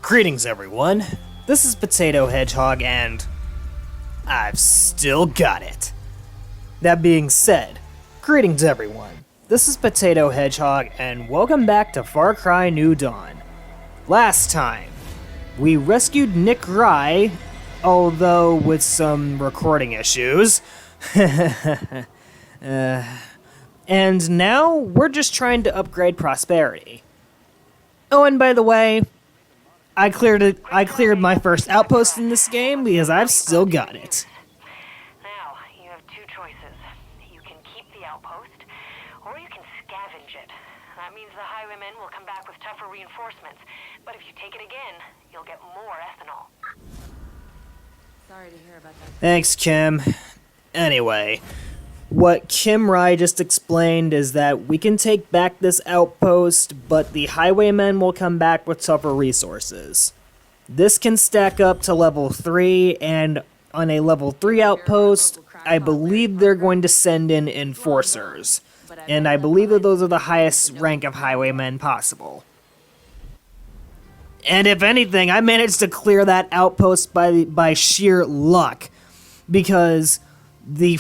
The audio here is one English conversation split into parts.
Greetings everyone, this is Potato Hedgehog and I've still got it. That being said, greetings everyone, this is Potato Hedgehog and welcome back to Far Cry New Dawn. Last time, we rescued Nick Rye, although with some recording issues. And now we're just trying to upgrade Prosperity. Oh, and by the way, I cleared my first outpost in this game because I've still got it. Now, you have two choices. You can keep the outpost, or you can scavenge it. That means the Highwaymen will come back with tougher reinforcements. But if you take it again, you'll get more ethanol. Sorry to hear about that. Thanks, Kim. Anyway, what Kim Rye just explained is that we can take back this outpost, but the Highwaymen will come back with tougher resources. This can stack up to level 3, and on a level 3 outpost, I believe they're going to send in enforcers. And I believe that those are the highest rank of Highwaymen possible. And if anything, I managed to clear that outpost by sheer luck, because the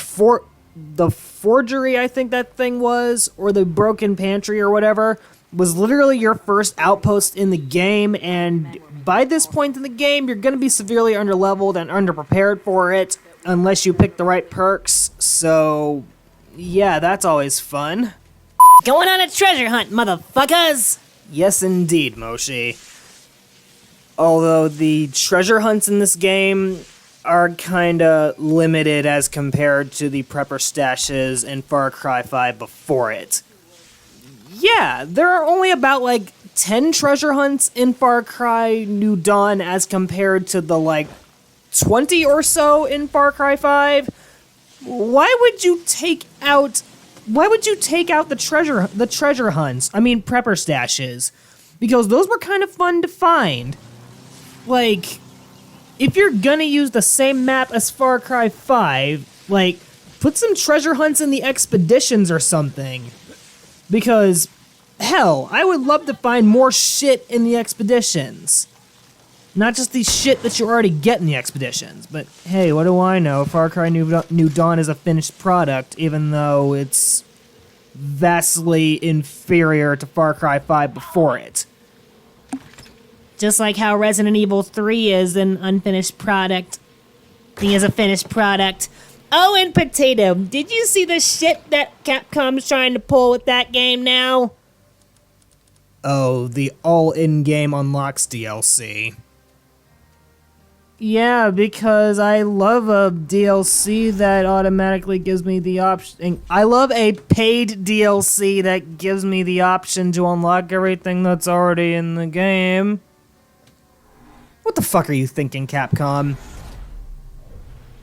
forgery, I think that thing was, or the broken pantry or whatever, was literally your first outpost in the game, and by this point in the game, you're going to be severely underleveled and underprepared for it, unless you pick the right perks, so yeah, that's always fun. Going on a treasure hunt, motherfuckers! Yes, indeed, Moshi. Although the treasure hunts in this game are kinda limited as compared to the prepper stashes in Far Cry 5 before it. Yeah, there are only about 10 treasure hunts in Far Cry New Dawn as compared to the 20 or so in Far Cry 5. Why would you take out the treasure hunts? I mean prepper stashes, because those were kind of fun to find. If you're gonna use the same map as Far Cry 5, put some treasure hunts in the expeditions or something. Because, hell, I would love to find more shit in the expeditions. Not just the shit that you already get in the expeditions. But hey, what do I know? Far Cry New Dawn is a finished product, even though it's vastly inferior to Far Cry 5 before it. Just like how Resident Evil 3 is an unfinished product. He is a finished product. Oh, and Potato, did you see the shit that Capcom's trying to pull with that game now? Oh, the all-in-game unlocks DLC. Yeah, because I love a DLC that automatically gives me the option. I love a paid DLC that gives me the option to unlock everything that's already in the game. What the fuck are you thinking, Capcom?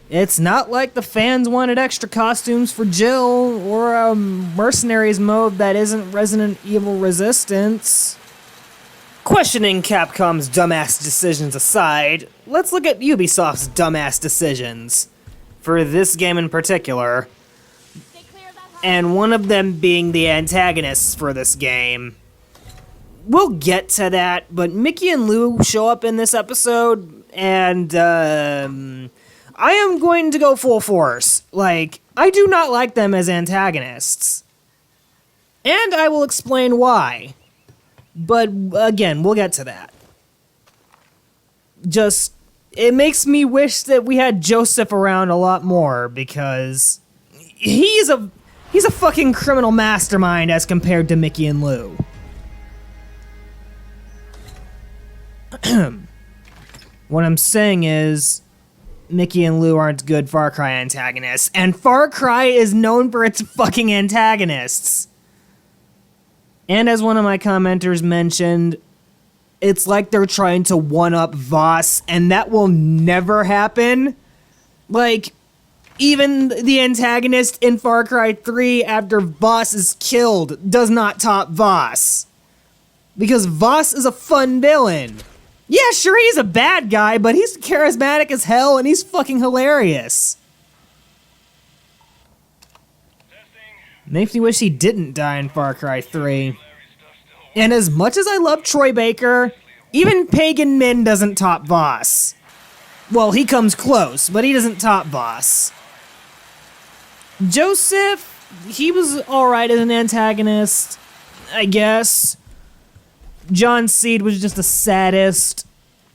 It's not like the fans wanted extra costumes for Jill, or a mercenaries mode that isn't Resident Evil Resistance. Questioning Capcom's dumbass decisions aside, let's look at Ubisoft's dumbass decisions. For this game in particular. And one of them being the antagonists for this game. We'll get to that, but Mickey and Lou show up in this episode, and I am going to go full force. I do not like them as antagonists. And I will explain why. But again, we'll get to that. It makes me wish that we had Joseph around a lot more, because he's a fucking criminal mastermind as compared to Mickey and Lou. What I'm saying is, Mickey and Lou aren't good Far Cry antagonists, and Far Cry is known for its fucking antagonists. And as one of my commenters mentioned, it's like they're trying to one-up Voss, and that will never happen. Even the antagonist in Far Cry 3 after Voss is killed does not top Voss. Because Voss is a fun villain. Yeah, sure, he's a bad guy, but he's charismatic as hell, and he's fucking hilarious. Makes me wish he didn't die in Far Cry 3. And as much as I love Troy Baker, Even Pagan Min doesn't top Voss. Well, he comes close, but he doesn't top Voss. Joseph, he was alright as an antagonist, I guess. John Seed was just a sadist.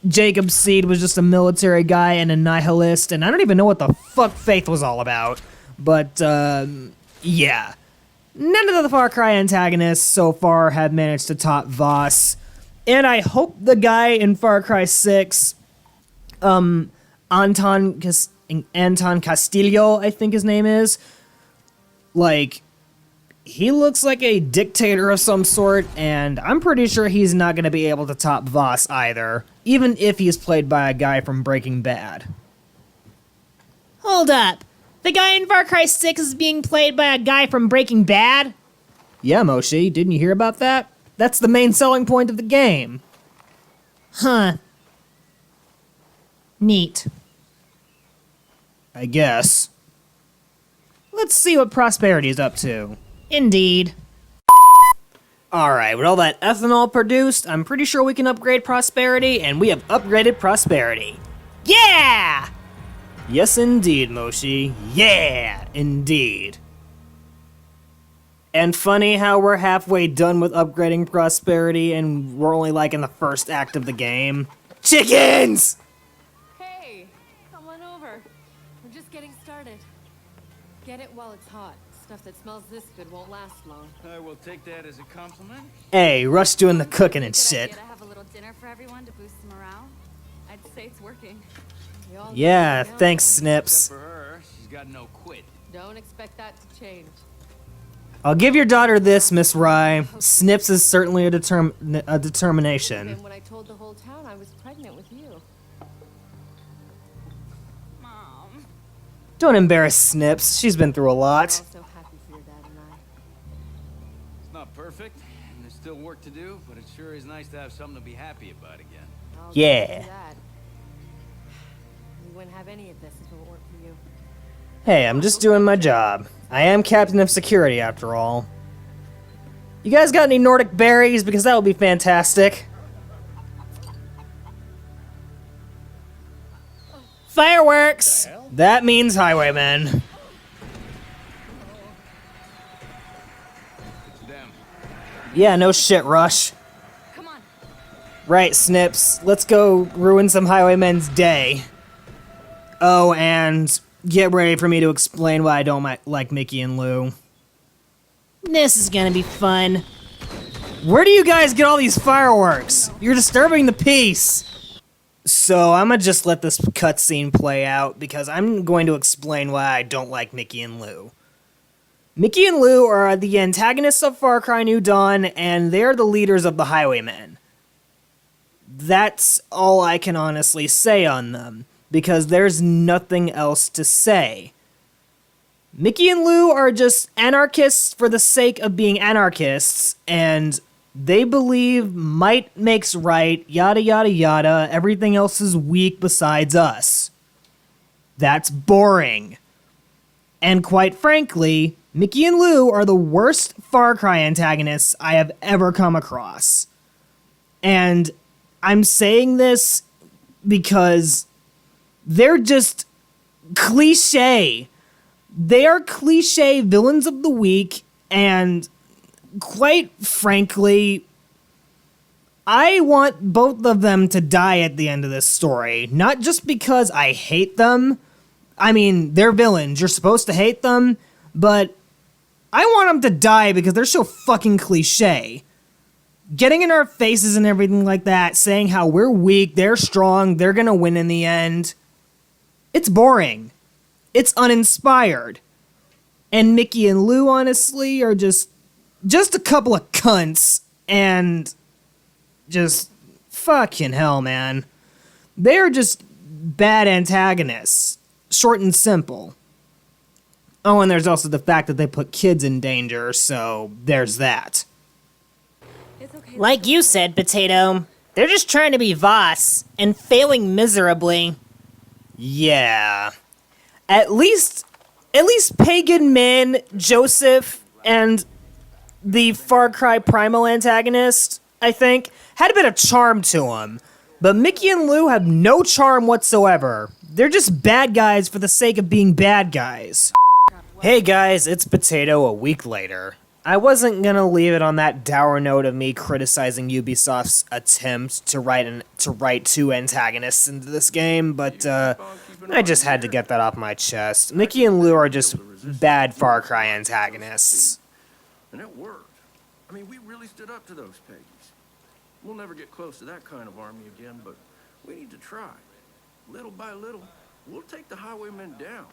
Jacob Seed was just a military guy and a nihilist, and I don't even know what the fuck Faith was all about. But, yeah. None of the Far Cry antagonists so far have managed to top Voss. And I hope the guy in Far Cry 6, Anton Castillo, I think his name is, like, he looks like a dictator of some sort, and I'm pretty sure he's not going to be able to top Voss either, even if he's played by a guy from Breaking Bad. Hold up. The guy in Far Cry 6 is being played by a guy from Breaking Bad? Yeah, Moshi, didn't you hear about that? That's the main selling point of the game. Huh. Neat. I guess. Let's see what Prosperity's up to. Indeed. Alright, with all that ethanol produced, I'm pretty sure we can upgrade Prosperity, and we have upgraded Prosperity. Yeah! Yes, indeed, Moshi. Yeah, indeed. And funny how we're halfway done with upgrading Prosperity, and we're only like in the first act of the game. Chickens! Hey, come on over. We're just getting started. Get it while it's hot. Stuff that smells this good won't last long. I will take that as a compliment. Hey, Rush doing the cooking and shit. Good idea to have a little dinner for everyone to boost the morale. I'd say it's working. We all Yeah, know. thanks, Except Snips. for her, she's got no quit. Don't expect that to change. I'll give your daughter this, Miss Rye. Snips is certainly a determination. And when I told the whole town I was pregnant with you. Mom. Don't embarrass Snips. She's been through a I'm lot. so happy for your dad and I. It's not perfect, and there's still work to do, but it sure is nice to have something to be happy about again. I'll Yeah. give you that. We wouldn't have any of this if it weren't for you. Hey, I'm just doing my job. I am captain of security, after all. You guys got any Nordic berries? Because that would be fantastic. Fireworks! That means Highwaymen. It's them. Yeah, no shit, Rush. Come on. Right, Snips. Let's go ruin some Highwaymen's day. Oh, and get ready for me to explain why I don't like Mickey and Lou. This is gonna be fun. Where do you guys get all these fireworks? You're disturbing the peace. So I'm gonna just let this cutscene play out because I'm going to explain why I don't like Mickey and Lou. Mickey and Lou are the antagonists of Far Cry New Dawn, and they're the leaders of the Highwaymen. That's all I can honestly say on them, because there's nothing else to say. Mickey and Lou are just anarchists for the sake of being anarchists, and they believe might makes right, yada yada yada, everything else is weak besides us. That's boring. And quite frankly, Mickey and Lou are the worst Far Cry antagonists I have ever come across. And I'm saying this because they're just cliche. They are cliche villains of the week, and quite frankly, I want both of them to die at the end of this story. Not just because I hate them. I mean, they're villains. You're supposed to hate them, but I want them to die because they're so fucking cliche. Getting in our faces and everything like that, saying how we're weak, they're strong, they're gonna win in the end. It's boring. It's uninspired. And Mickey and Lou, honestly, are just a couple of cunts, and just fucking hell, man. They're just bad antagonists. Short and simple. Oh, and there's also the fact that they put kids in danger, so there's that. It's okay. Like you said, Potato, they're just trying to be Voss and failing miserably. Yeah. At least Pagan Min, Joseph, and the Far Cry Primal antagonist I think, had a bit of charm to them. But Mickey and Lou have no charm whatsoever. They're just bad guys for the sake of being bad guys. Hey guys, it's Potato a week later. I wasn't gonna leave it on that dour note of me criticizing Ubisoft's attempt to write two antagonists into this game, but I just had to get that off my chest. Mickey and Lou are just bad Far Cry antagonists. And it worked. I mean, we really stood up to those Peggies. We'll never get close to that kind of army again, but we need to try. Little by little, we'll take the Highwaymen down.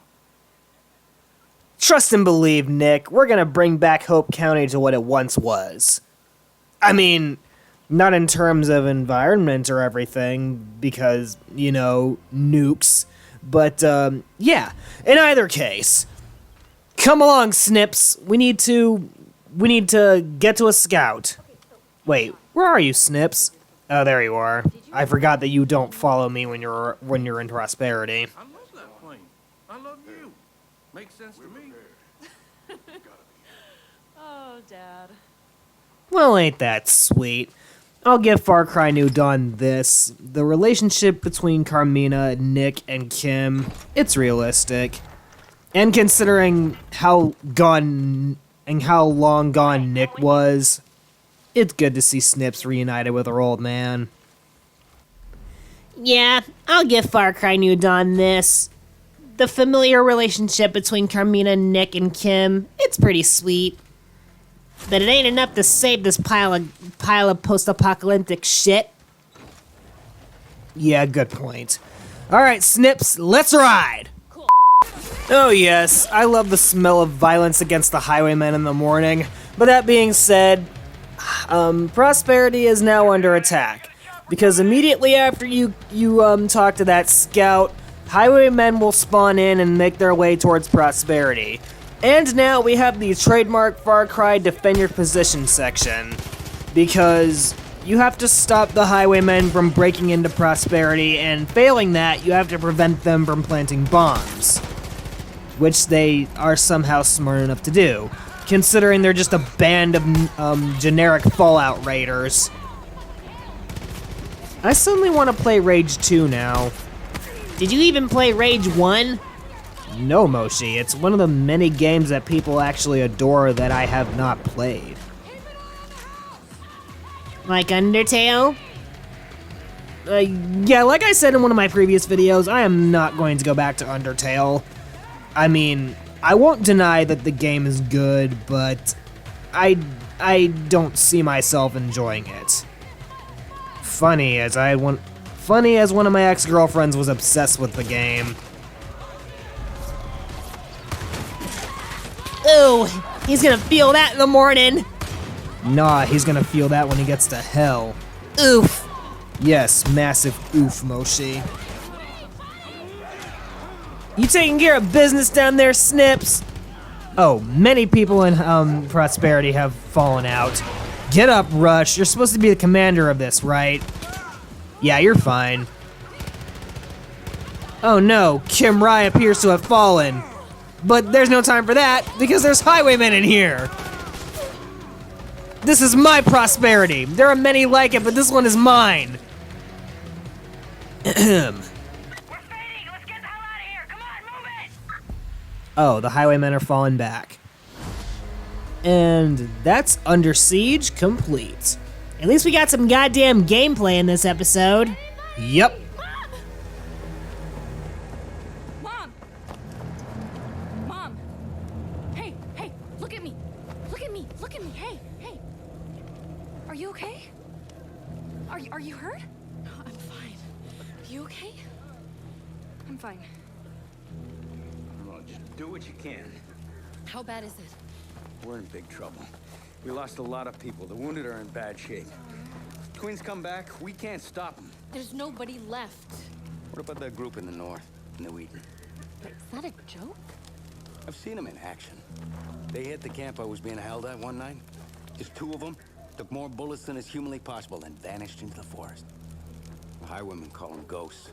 Trust and believe, Nick. We're gonna bring back Hope County to what it once was. I mean, not in terms of environment or everything, because, you know, nukes. But, yeah. In either case, come along, Snips. We need to get to a scout. Wait, where are you, Snips? Oh, there you are. I forgot that you don't follow me when you're in Prosperity. I love that plane. I love you. Makes sense to me. Oh, Dad. Well, ain't that sweet? I'll give Far Cry New Dawn this. The relationship between Carmina, Nick, and Kim, it's realistic. And considering how long gone Nick was, it's good to see Snips reunited with her old man. Yeah, I'll give Far Cry New Dawn this. The familiar relationship between Carmina, Nick, and Kim, it's pretty sweet. But it ain't enough to save this pile of post-apocalyptic shit. Yeah, good point. Alright, Snips, let's ride! Oh yes, I love the smell of violence against the Highwaymen in the morning. But that being said, Prosperity is now under attack. Because immediately after you talk to that scout, Highwaymen will spawn in and make their way towards Prosperity. And now we have the trademark Far Cry Defend Your Position section. Because you have to stop the Highwaymen from breaking into Prosperity, and failing that, you have to prevent them from planting bombs. Which they are somehow smart enough to do, considering they're just a band of generic Fallout raiders. I suddenly want to play Rage 2 now. Did you even play Rage 1? No, Moshi, it's one of the many games that people actually adore that I have not played. Like Undertale? Yeah, like I said in one of my previous videos, I am not going to go back to Undertale. I mean, I won't deny that the game is good, but I don't see myself enjoying it. Funny as one of my ex-girlfriends was obsessed with the game. Ooh, he's gonna feel that in the morning. Nah, he's gonna feel that when he gets to hell. Oof. Yes, massive oof, Moshi. You taking care of business down there, Snips? Oh, many people in Prosperity have fallen out. Get up, Rush. You're supposed to be the commander of this, right? Yeah, you're fine. Oh no, Kim Rai appears to have fallen. But there's no time for that, because there's Highwaymen in here. This is my Prosperity. There are many like it, but this one is mine. Ahem. Oh, the Highwaymen are falling back. And that's Under Siege complete. At least we got some goddamn gameplay in this episode. Yep. Mom! Mom! Hey, look at me! Look at me! Hey! Are you okay? Are you hurt? I'm fine. Are you okay? I'm fine. Well, just do what you can. How bad is it? We're in big trouble. We lost a lot of people. The wounded are in bad shape. Twins come back, we can't stop them. There's nobody left. What about that group in the north, New Eden? Is that a joke? I've seen them in action. They hit the camp I was being held at one night. Just two of them took more bullets than is humanly possible and vanished into the forest. The Highwaymen call them ghosts.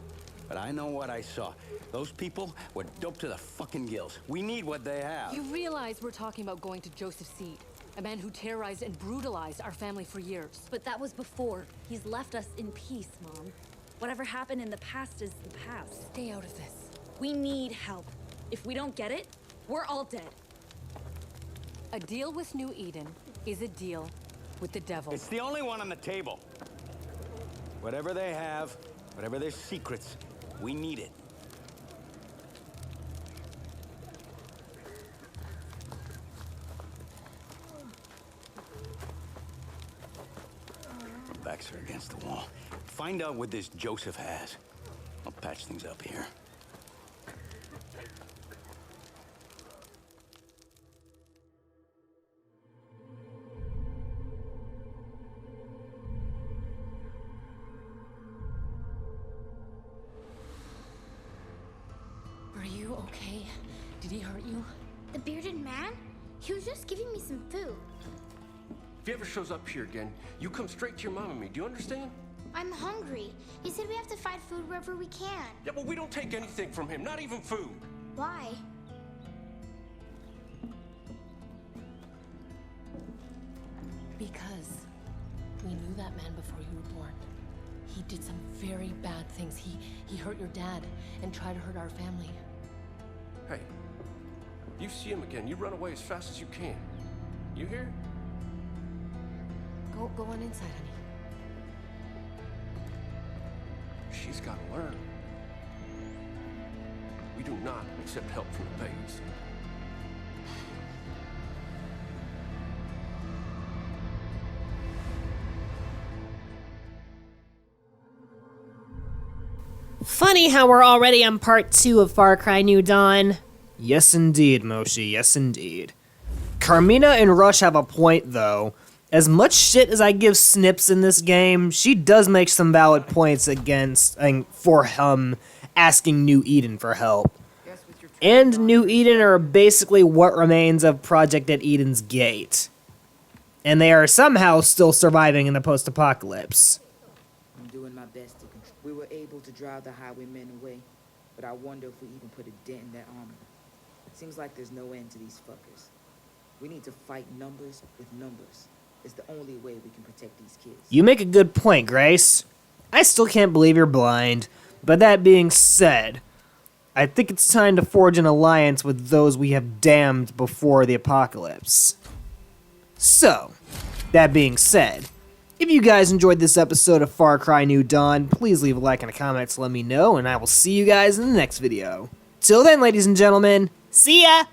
But I know what I saw. Those people were doped to the fucking gills. We need what they have. You realize we're talking about going to Joseph Seed. A man who terrorized and brutalized our family for years. But that was before. He's left us in peace, Mom. Whatever happened in the past is the past. Stay out of this. We need help. If we don't get it, we're all dead. A deal with New Eden is a deal with the devil. It's the only one on the table. Whatever they have, whatever their secrets, we need it. Our backs are against the wall. Find out what this Joseph has. I'll patch things up here. Are you okay? Did he hurt you? The bearded man? He was just giving me some food. If he ever shows up here again, you come straight to your mom and me. Do you understand? I'm hungry. He said we have to find food wherever we can. Yeah, but we don't take anything from him, not even food. Why? Because we knew that man before you were born. He did some very bad things. He hurt your dad and tried to hurt our family. Hey, you see him again, you run away as fast as you can. You hear? Go on inside, honey. She's got to learn. We do not accept help from the pagans. Funny how we're already on part 2 of Far Cry New Dawn. Yes, indeed, Moshi. Yes, indeed. Carmina and Rush have a point, though. As much shit as I give Snips in this game, she does make some valid points for asking New Eden for help. And New Eden are basically what remains of Project at Eden's Gate. And they are somehow still surviving in the post-apocalypse. I'm doing my best to control. We were able to drive the Highwaymen away, but I wonder if we even put a dent in their armor. Seems like there's no end to these fuckers. We need to fight numbers with numbers. It's the only way we can protect these kids. You make a good point, Grace. I still can't believe you're blind. But that being said, I think it's time to forge an alliance with those we have damned before the apocalypse. So, that being said, if you guys enjoyed this episode of Far Cry New Dawn, please leave a like and a comment to let me know, and I will see you guys in the next video. Till then, ladies and gentlemen, See ya!